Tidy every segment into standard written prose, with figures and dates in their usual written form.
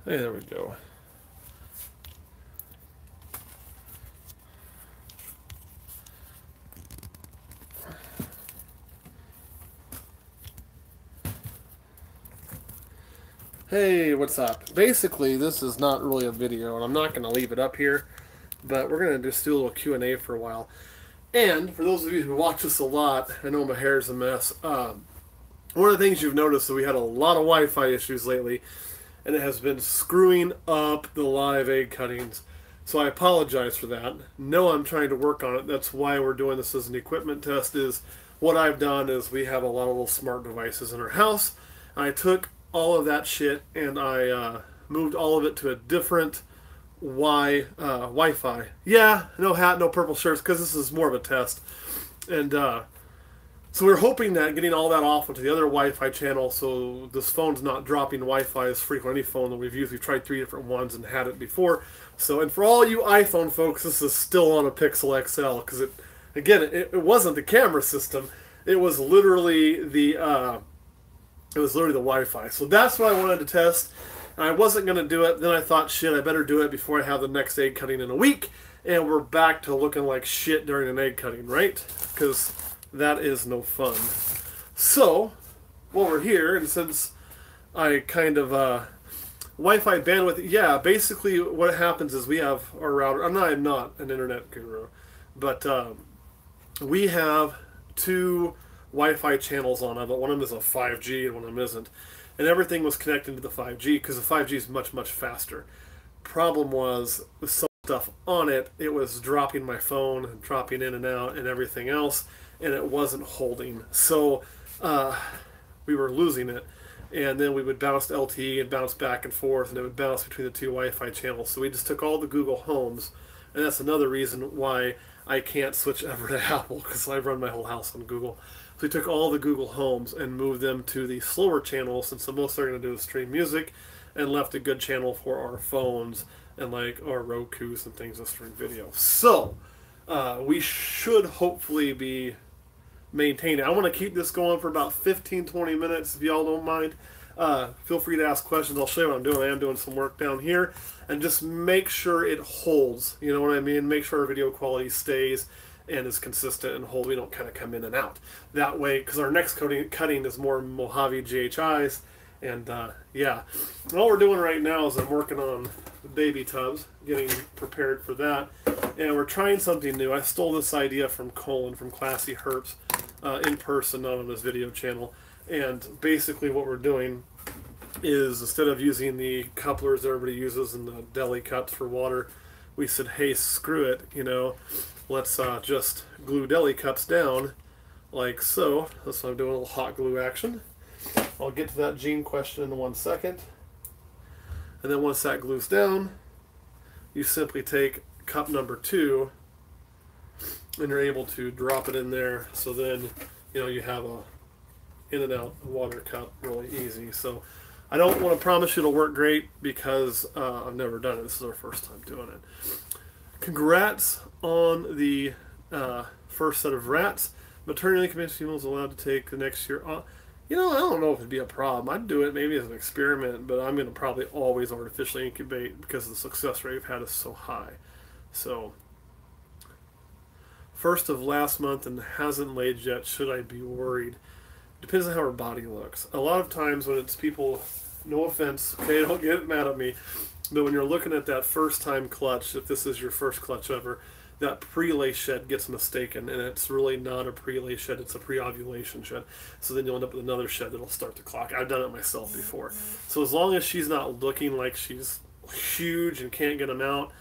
Hey, there we go. Hey, what's up? Basically, this is not really a video, and I'm not going to leave it up here, but we're going to just do a little Q&A for a while. And for those of you who watch this a lot, I know my hair's a mess. One of the things you've noticed is we had a lot of Wi-Fi issues lately, and it has been screwing up the live egg cuttings. So I apologize for that. No, I'm trying to work on it. That's why we're doing this as an equipment test. Is what I've done is we have a lot of little smart devices in our house. I took all of that shit and I moved all of it to a different Wi-Fi. Yeah, no hat, no purple shirts, because this is more of a test. And so we're hoping that getting all that off onto the other Wi-Fi channel, so this phone's not dropping Wi-Fi as frequent any phone that we've used. We've tried 3 different ones and had it before. So, and for all you iPhone folks, this is still on a Pixel XL because it wasn't the camera system. It was literally the Wi-Fi. So that's what I wanted to test. And I wasn't going to do it. Then I thought, shit, I better do it before I have the next egg cutting in a week. And we're back to looking like shit during an egg cutting, right? Because that is no fun. So, while we're here, and since I kind of Wi-Fi bandwidth, yeah, basically what happens is we have our router. I'm not an internet guru, but we have 2 Wi-Fi channels on it. But one of them is a 5G and one of them isn't, and everything was connected to the 5G because the 5G is much faster. Problem was with some stuff on it, it was dropping my phone and dropping in and out and everything else, and it wasn't holding. So we were losing it. And then we would bounce to LTE and bounce back and forth, and it would bounce between the 2 Wi-Fi channels. So we just took all the Google Homes, and that's another reason why I can't switch ever to Apple, because I run my whole house on Google. So we took all the Google Homes and moved them to the slower channels, since the most they're going to do is stream music, and left a good channel for our phones and like our Roku's and things that stream video. So we should hopefully be maintain it. I want to keep this going for about 15-20 minutes if y'all don't mind. Feel free to ask questions. I'll show you what I'm doing. I am doing some work down here, and just make sure it holds. You know what I mean? Make sure our video quality stays and is consistent and hold. We don't kind of come in and out that way, because our next cutting is more Mojave GHIs. And yeah, and all we're doing right now is I'm working on the baby tubs, getting prepared for that, and we're trying something new. I stole this idea from Colin from Classy Herps, in person, not on his video channel. And basically what we're doing is, instead of using the couplers everybody uses in the deli cups for water, we said, hey, screw it, let's just glue deli cups down like so. That's what I'm doing, a little hot glue action. I'll get to that gene question in 1 second. And then once that glues down, you simply take cup number 2 and you're able to drop it in there. So then, you have a in and out water cup really easy. So I don't want to promise you it'll work great, because I've never done it. This is our first time doing it. Congrats on the first set of rats. Maternity incubation females allowed to take the next year off. I don't know if it'd be a problem. I'd do it maybe as an experiment, but I'm going to probably always artificially incubate because the success rate we've had is so high. So, first of last month and hasn't laid yet. Should I be worried? Depends on how her body looks. A lot of times when it's people, no offense, okay, don't get mad at me, but when you're looking at that first time clutch, if this is your first clutch ever, that pre-lay shed gets mistaken, and it's really not a pre-lay shed, it's a pre-ovulation shed. So then you'll end up with another shed that'll start the clock. I've done it myself before. So as long as she's not looking like she's huge and can't get them out,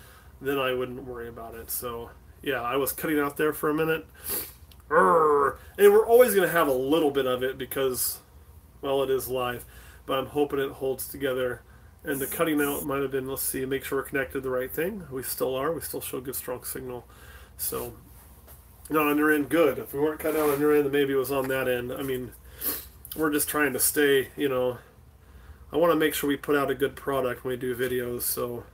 then I wouldn't worry about it. So yeah, I was cutting out there for a minute. And we're always going to have a little bit of it because, well, it is live, but I'm hoping it holds together. And the cutting out might have been, let's see, make sure we're connected to the right thing. We still are. We still show good, strong signal. So, no, on your end, good. If we weren't cut out on your end, then maybe it was on that end. I mean, we're just trying to stay, I want to make sure we put out a good product when we do videos. So,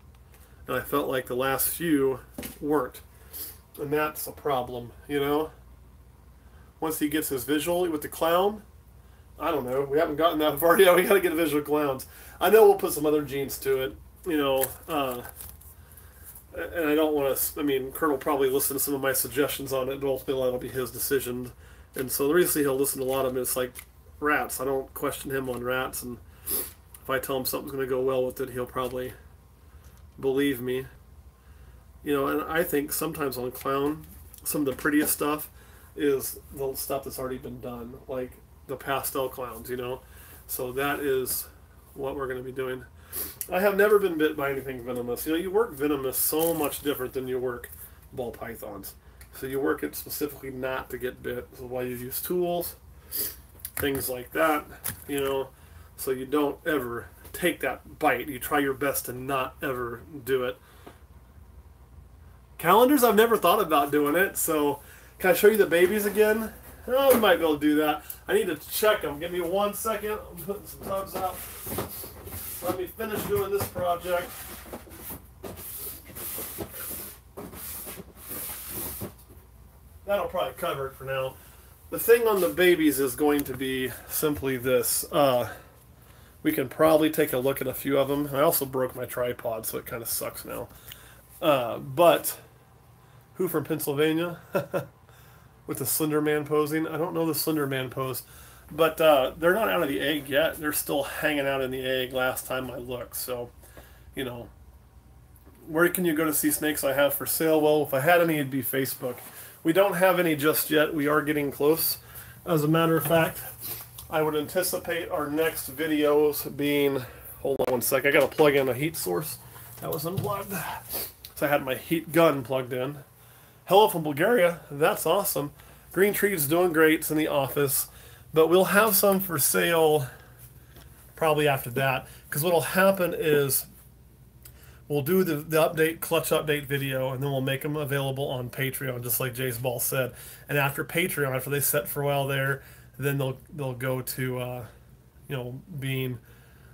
and I felt like the last few weren't. And that's a problem, Once he gets his visual with the clown, I don't know. We haven't gotten that far yet. We got to get visual clowns. I know we'll put some other genes to it, you know. And I don't want to. I mean, Kurt will probably listen to some of my suggestions on it, but ultimately that'll be his decision. And so the reason he'll listen to a lot of it is like rats. I don't question him on rats, and if I tell him something's going to go well with it, he'll probably believe me. You know, and I think sometimes on clown, some of the prettiest stuff is the stuff that's already been done, like the pastel clowns, you know. So that is what we're going to be doing. I have never been bit by anything venomous. You know, you work venomous so much different than you work ball pythons. So you work it specifically not to get bit. So why you use tools, things like that, you know, so you don't ever take that bite. You try your best to not ever do it. Calendars, I've never thought about doing it. So can I show you the babies again? Oh, we might be able to do that. I need to check them. Give me 1 second. I'm putting some tubs out. Let me finish doing this project. That'll probably cover it for now. The thing on the babies is going to be simply this. We can probably take a look at a few of them. I also broke my tripod, so it kind of sucks now. But who from Pennsylvania? With the Slender Man posing? I don't know the Slender Man pose. But they're not out of the egg yet. They're still hanging out in the egg last time I looked. So, you know, where can you go to see snakes I have for sale? Well, if I had any, it'd be Facebook. We don't have any just yet. We are getting close. As a matter of fact, I would anticipate our next videos being... Hold on 1 sec. I got to plug in a heat source. That was unplugged. So I had my heat gun plugged in. Hello from Bulgaria. That's awesome. Green Tree's doing great. It's in the office. But we'll have some for sale probably after that. Because what will happen is we'll do the update, clutch update video, and then we'll make them available on Patreon, just like Jay's Ball said. And after Patreon, after they set for a while there, then they'll go to you know, being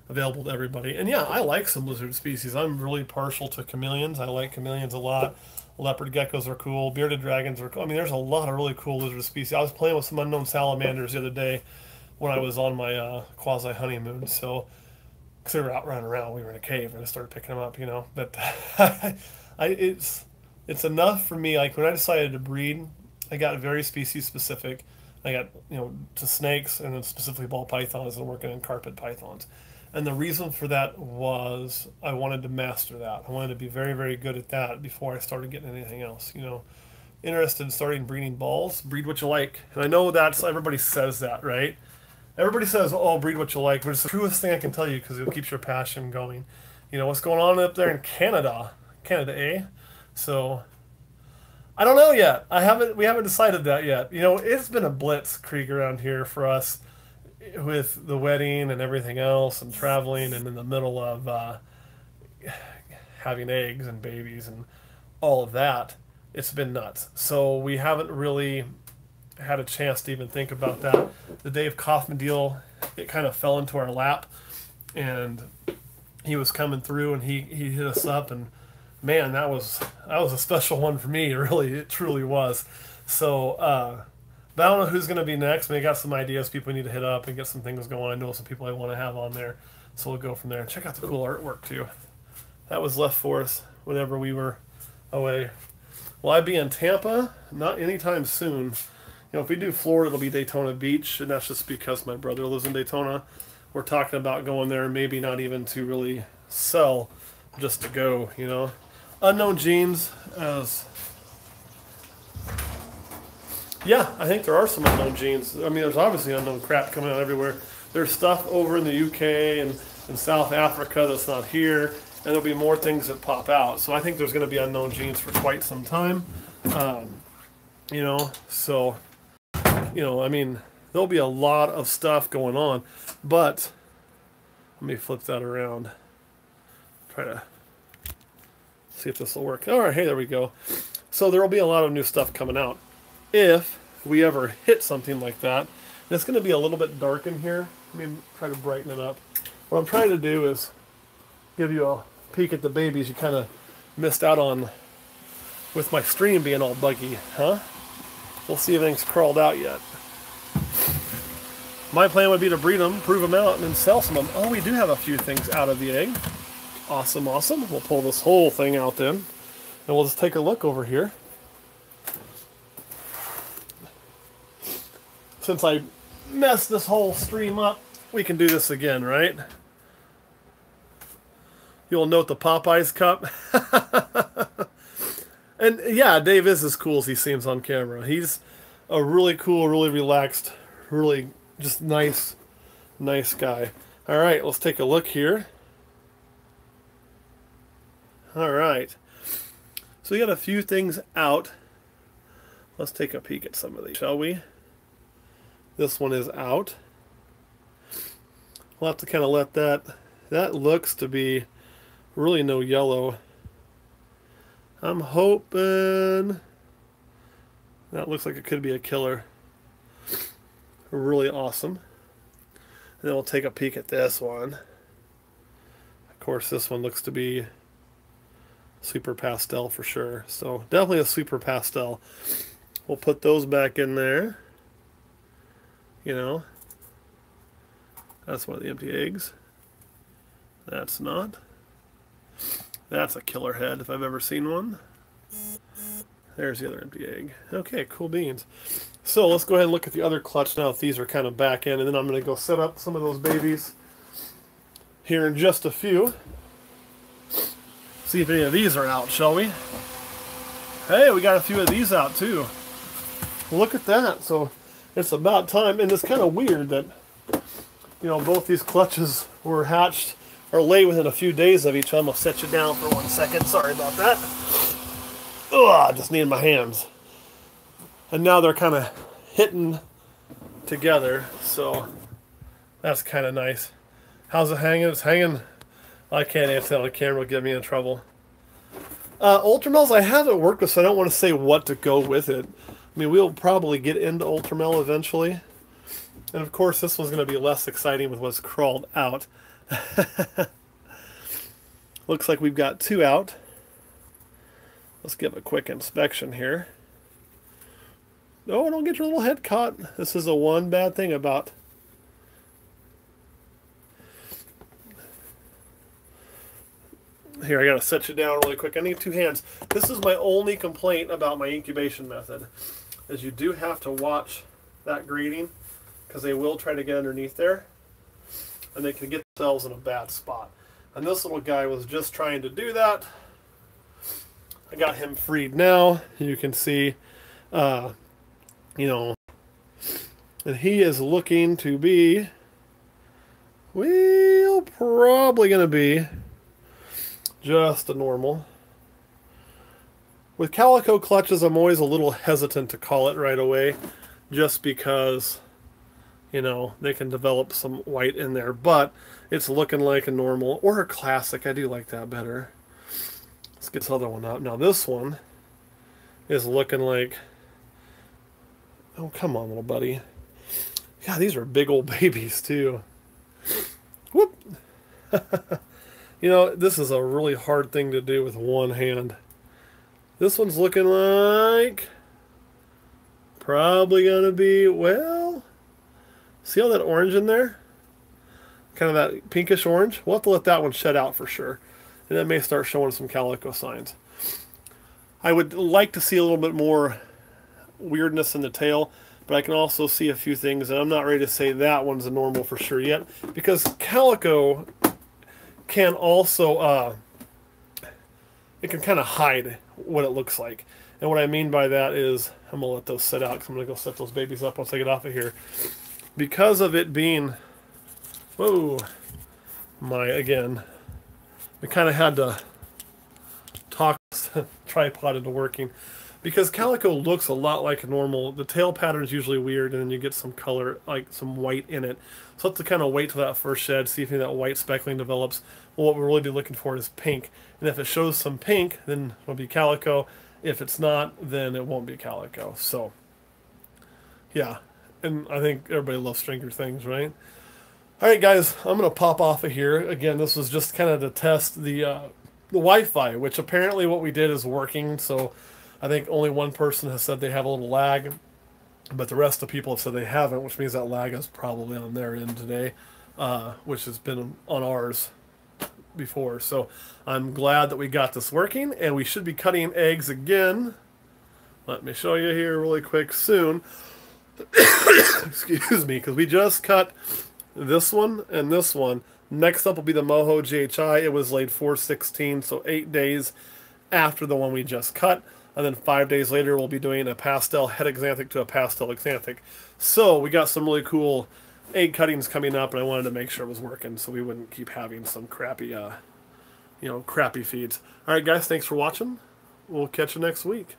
available to everybody. And yeah, I like some lizard species. I'm really partial to chameleons. I like chameleons a lot. Leopard geckos are cool. Bearded dragons are cool. I mean, there's a lot of really cool lizard species. I was playing with some unknown salamanders the other day when I was on my quasi-honeymoon. So, because they were out running around, we were in a cave, and I started picking them up, you know. But it's enough for me. Like, when I decided to breed, I got very species specific. I got, you know, to snakes, and then specifically ball pythons, and working on carpet pythons. And the reason for that was I wanted to master that. I wanted to be very, very good at that before I started getting anything else. You know, interested in starting breeding balls. Breed what you like. And I know that's, everybody says that, right? Everybody says, oh, breed what you like. But it's the truest thing I can tell you because it keeps your passion going. You know, what's going on up there in Canada? Canada, eh? So, I don't know yet. We haven't decided that yet. You know, it's been a blitzkrieg around here for us, with the wedding and everything else and traveling and in the middle of having eggs and babies and all of that. It's been nuts. So we haven't really had a chance to even think about that. The Dave Kaufman deal, it kind of fell into our lap, and he was coming through and he hit us up, and man, that was a special one for me. It truly was. So but I don't know who's going to be next. I mean, I got some ideas people need to hit up and get some things going. I know some people I want to have on there. So we'll go from there. Check out the cool artwork, too. That was left for us whenever we were away. Will I be in Tampa? Not anytime soon. You know, if we do Florida, it'll be Daytona Beach, and that's just because my brother lives in Daytona. We're talking about going there, maybe not even to really sell, just to go, you know. Unknown genes as... Yeah, I think there are some unknown genes. I mean, there's obviously unknown crap coming out everywhere. There's stuff over in the UK and in South Africa that's not here, and there'll be more things that pop out. So I think there's going to be unknown genes for quite some time. You know, so, you know, I mean, there'll be a lot of stuff going on. But, let me flip that around. Try to see if this will work. All right, hey, there we go. So there will be a lot of new stuff coming out. If we ever hit something like that, and it's going to be a little bit dark in here. Let me try to brighten it up. What I'm trying to do is give you a peek at the babies you kind of missed out on with my stream being all buggy, huh? We'll see if anything's crawled out yet. My plan would be to breed them, prove them out, and then sell some of them. Oh, we do have a few things out of the egg. Awesome, awesome. We'll pull this whole thing out then. And we'll just take a look over here. Since I messed this whole stream up, we can do this again, right? You'll note the Popeyes cup. And yeah, Dave is as cool as he seems on camera. He's a really cool, really relaxed, really just nice guy. All right, let's take a look here. All right. So we got a few things out. Let's take a peek at some of these, shall we? This one is out. We'll have to kind of let that... That looks to be really no yellow. I'm hoping... That looks like it could be a killer. Really awesome. And then we'll take a peek at this one. Of course, this one looks to be super pastel for sure. So definitely a super pastel. We'll put those back in there. You know, that's one of the empty eggs. That's not. That's a killer head if I've ever seen one. There's the other empty egg. Okay, cool beans. So let's go ahead and look at the other clutch now if these are kind of back in, and then I'm going to go set up some of those babies here in just a few. See if any of these are out, shall we? Hey, we got a few of these out too. Look at that. So it's about time, and it's kind of weird that, you know, both these clutches were hatched or laid within a few days of each other. I'm going to set you down for 1 second. Sorry about that. Ugh, I just needed my hands. And now they're kind of hitting together, so that's kind of nice. How's it hanging? It's hanging. I can't answer that on camera. It'll get me in trouble. Ultramels I haven't worked with, so I don't want to say what to go with it. I mean, we'll probably get into Ultramel eventually. And of course, this one's going to be less exciting with what's crawled out. Looks like we've got 2 out. Let's give a quick inspection here. Oh, don't get your little head caught. This is the one bad thing about... Here, I gotta set you down really quick. I need 2 hands. This is my only complaint about my incubation method, is you do have to watch that grading, because they will try to get underneath there, and they can get themselves in a bad spot. And this little guy was just trying to do that. I got him freed now. You can see, you know, and he is looking to be, well, probably going to be just a normal. With calico clutches, I'm always a little hesitant to call it right away, just because, you know, they can develop some white in there, but it's looking like a normal or a classic. I do like that better. Let's get this other one out. Now this one is looking like, oh, come on, little buddy. Yeah, these are big old babies too. Whoop. You know, this is a really hard thing to do with one hand. This one's looking like probably gonna be, well, see all that orange in there? Kind of that pinkish orange. We'll have to let that one shed out for sure. And it may start showing some calico signs. I would like to see a little bit more weirdness in the tail, but I can also see a few things, and I'm not ready to say that one's a normal for sure yet, because calico can also, it can kind of hide what it looks like. And what I mean by that is, I'm going to let those sit out, because I'm going to go set those babies up once I get off of here. Because of it being, whoa, again, we kind of had to talk tripod into working, because calico looks a lot like a normal. The tail pattern is usually weird, and then you get some color, like some white in it. So have to kind of wait till that first shed, see if any of that white speckling develops. Well, what we'll really be looking for is pink, and if it shows some pink, then it'll be calico. If it's not, then it won't be calico. So yeah, and I think everybody loves Stranger Things, right? All right, guys, I'm going to pop off of here. Again, this was just kind of to test the Wi-Fi, which apparently what we did is working. So I think only one person has said they have a little lag. but the rest of the people have said they haven't, which means that lag is probably on their end today, which has been on ours before. So I'm glad that we got this working, and we should be cutting eggs again. Let me show you here really quick soon. Excuse me, because we just cut this one and this one. Next up will be the Moho GHI. It was laid 4/16, so 8 days after the one we just cut. And then 5 days later, we'll be doing a pastel het xanthic to a pastel xanthic. So we got some really cool egg cuttings coming up, and I wanted to make sure it was working so we wouldn't keep having some crappy, crappy feeds. All right, guys, thanks for watching. We'll catch you next week.